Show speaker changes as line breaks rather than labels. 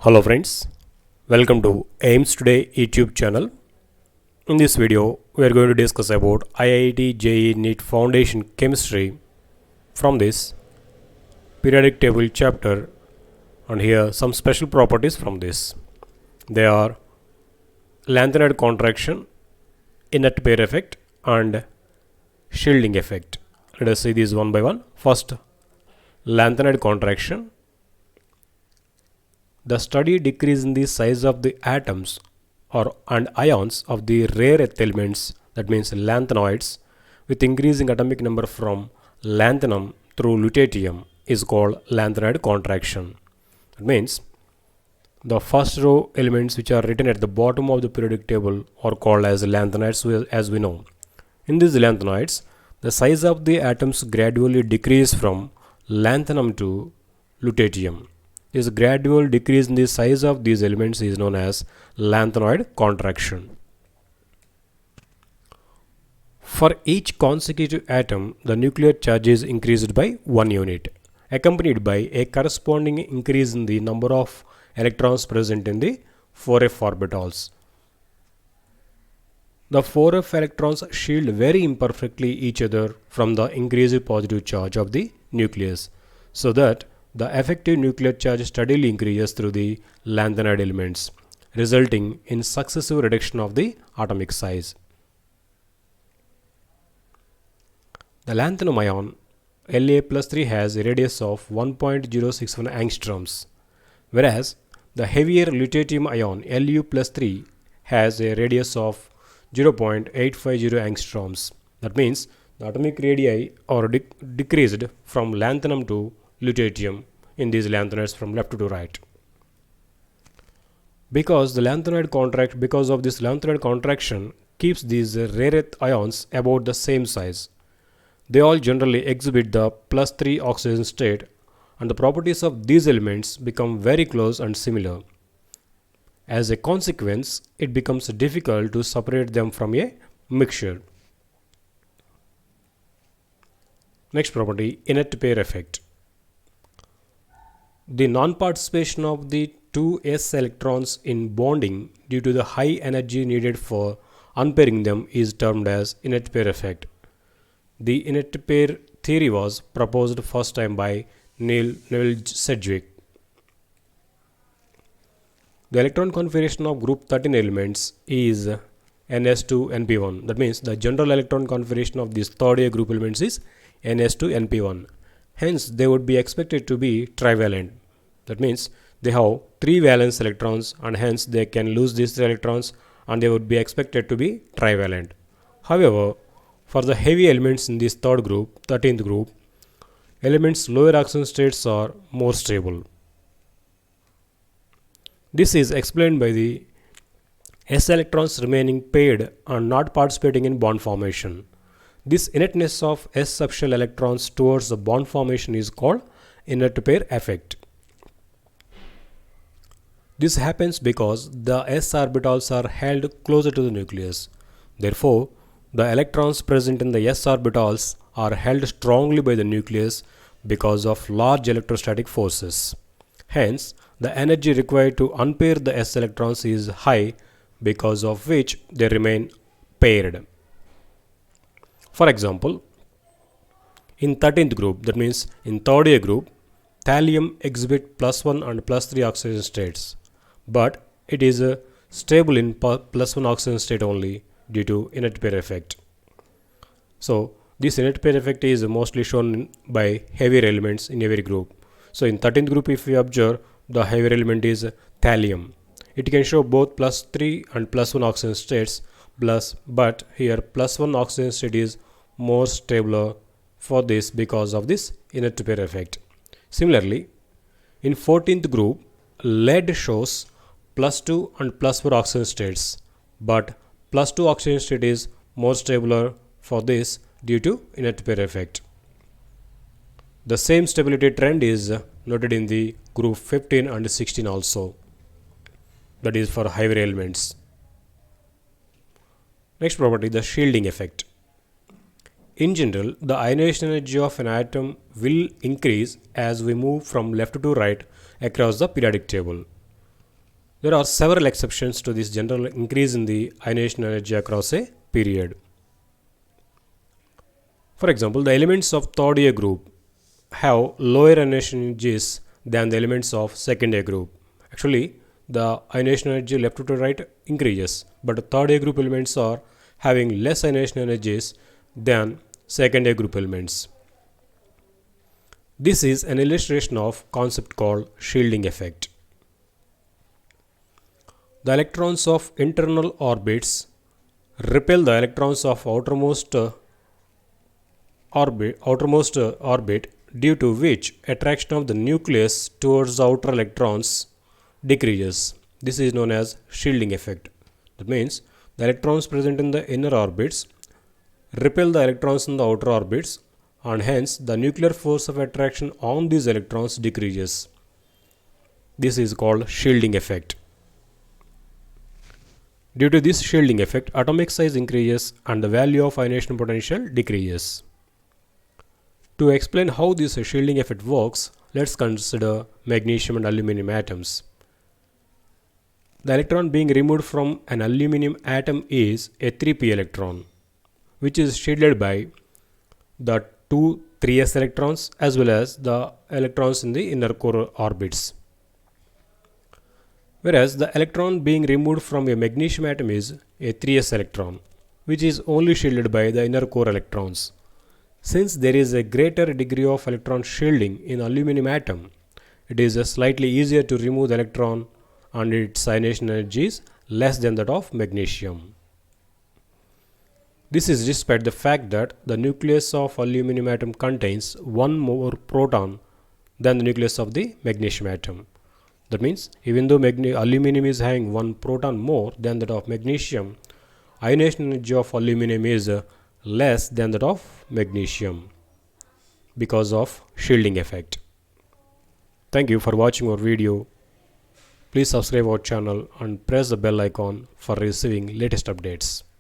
Hello friends, welcome to AIMS Today YouTube channel. In this video, we are going to discuss about IIT JEE NEET Foundation Chemistry from this periodic table chapter, and here some special properties from this. They are lanthanide contraction, inert pair effect and shielding effect. Let us see these one by one. First, lanthanide contraction. The steady decrease in the size of the atoms and ions of the rare earth elements, that means lanthanoids, with increasing atomic number from lanthanum through lutetium is called lanthanide contraction. That means the first row elements which are written at the bottom of the periodic table are called as lanthanides, as we know. In these lanthanides, the size of the atoms gradually decrease from lanthanum to lutetium. This gradual decrease in the size of these elements is known as lanthanoid contraction. For each consecutive atom, the nuclear charge is increased by 1 unit, accompanied by a corresponding increase in the number of electrons present in the 4f orbitals. The 4f electrons shield very imperfectly each other from the increased positive charge of the nucleus, so that the effective nuclear charge steadily increases through the lanthanide elements, resulting in successive reduction of the atomic size. The lanthanum ion La+3 has a radius of 1.061 angstroms, whereas the heavier lutetium ion Lu+3 has a radius of 0.850 angstroms. That means the atomic radii are decreased from lanthanum to lutetium in these lanthanides from left to right. Because of this lanthanide contraction keeps these rare earth ions about the same size. They all generally exhibit the +3 oxidation state, and the properties of these elements become very close and similar. As a consequence, it becomes difficult to separate them from a mixture. Next property, inert pair effect. The non-participation of the two s electrons in bonding due to the high energy needed for unpairing them is termed as inert pair effect. The inert pair theory was proposed first time by Neville Sedgwick. The electron configuration of group 13 elements is ns2np1. That means the general electron configuration of these third year group elements is ns2np1. Hence, they would be expected to be trivalent. That means they have 3 valence electrons, and hence they can lose these 3 electrons, and they would be expected to be trivalent. However, for the heavy elements in this third group, 13th group, elements lower oxidation states are more stable. This is explained by the s electrons remaining paired and not participating in bond formation. This inertness of s subshell electrons towards the bond formation is called inert pair effect. This happens because the s orbitals are held closer to the nucleus. Therefore, the electrons present in the s orbitals are held strongly by the nucleus because of large electrostatic forces. Hence, the energy required to unpair the s electrons is high, because of which they remain paired. For example, in 13th group, that means in third year group, thallium exhibit +1 and +3 oxidation states, but it is stable in +1 oxidation state only due to inert pair effect. So this inert pair effect is mostly shown by heavier elements in every group. So in 13th group, if we observe, the heavier element is thallium. It can show both +3 and +1 oxidation states, but here +1 oxidation state is more stable for this because of this inert pair effect. Similarly, in 14th group, lead shows +2 and +4 oxidation states, but +2 oxidation state is more stable for this due to inert pair effect. The same stability trend is noted in the group 15 and 16 also, that is for heavier elements. Next property, the shielding effect. In general, the ionization energy of an atom will increase as we move from left to right across the periodic table. There are several exceptions to this general increase in the ionization energy across a period. For example, the elements of third A group have lower ionization energies than the elements of second A group. Actually, the ionization energy left to right increases, but third A group elements are having less ionization energies than second A group elements. This is an illustration of concept called shielding effect. The electrons of internal orbits repel the electrons of outermost orbit, due to which attraction of the nucleus towards the outer electrons decreases. This is known as shielding effect. That means the electrons present in the inner orbits repel the electrons in the outer orbits, and hence the nuclear force of attraction on these electrons decreases. This is called shielding effect. Due to this shielding effect, atomic size increases and the value of ionization potential decreases. To explain how this shielding effect works, let's consider magnesium and aluminum atoms. The electron being removed from an aluminum atom is a 3p electron, which is shielded by the two 3s electrons as well as the electrons in the inner core orbits. Whereas the electron being removed from a magnesium atom is a 3s electron, which is only shielded by the inner core electrons. Since there is a greater degree of electron shielding in aluminum atom, it is slightly easier to remove the electron and its ionization energy is less than that of magnesium. This is despite the fact that the nucleus of aluminum atom contains one more proton than the nucleus of the magnesium atom. That means even though aluminum is having one proton more than that of magnesium, ionization energy of aluminum is less than that of magnesium because of shielding effect. Thank you for watching our video. Please subscribe our channel and press the bell icon for receiving latest updates.